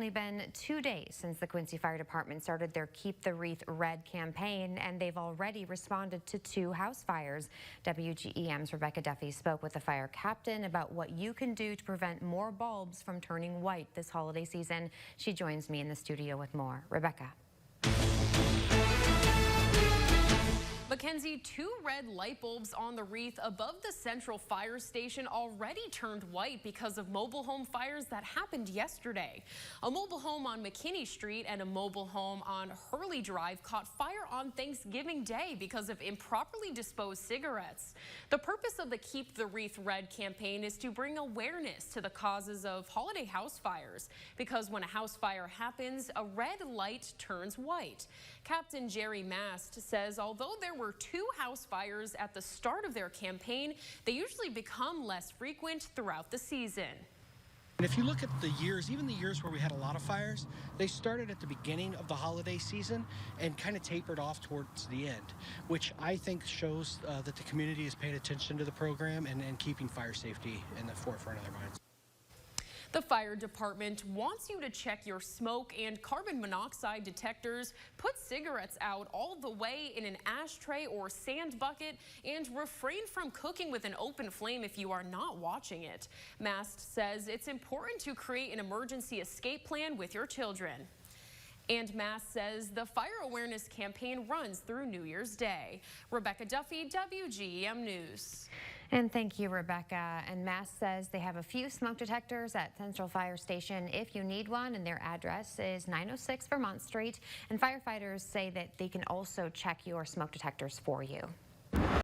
Only been 2 days since the Quincy Fire Department started their Keep the Wreath Red campaign, and they've already responded to 2 house fires. WGEM's Rebecca Duffy spoke with the fire captain about what you can do to prevent more bulbs from turning white this holiday season. She joins me in the studio with more. Rebecca. Mackenzie, 2 red light bulbs on the wreath above the central fire station already turned white because of mobile home fires that happened yesterday. A mobile home on McKinney Street and a mobile home on Hurley Drive caught fire on Thanksgiving Day because of improperly disposed cigarettes. The purpose of the Keep the Wreath Red campaign is to bring awareness to the causes of holiday house fires, because when a house fire happens, a red light turns white. Captain Jerry Mast says although there were 2 house fires at the start of their campaign, they usually become less frequent throughout the season. And if you look at the years, even the years where we had a lot of fires, they started at the beginning of the holiday season and kind of tapered off towards the end, which I think shows that the community is paying attention to the program and keeping fire safety in the forefront of their minds. The fire department wants you to check your smoke and carbon monoxide detectors, put cigarettes out all the way in an ashtray or sand bucket, and refrain from cooking with an open flame if you are not watching it. Mast says it's important to create an emergency escape plan with your children. And Mast says the fire awareness campaign runs through New Year's Day. Rebecca Duffy, WGEM News. And thank you, Rebecca. And Mast says they have a few smoke detectors at Central Fire Station if you need one, and their address is 906 Vermont Street. And firefighters say that they can also check your smoke detectors for you.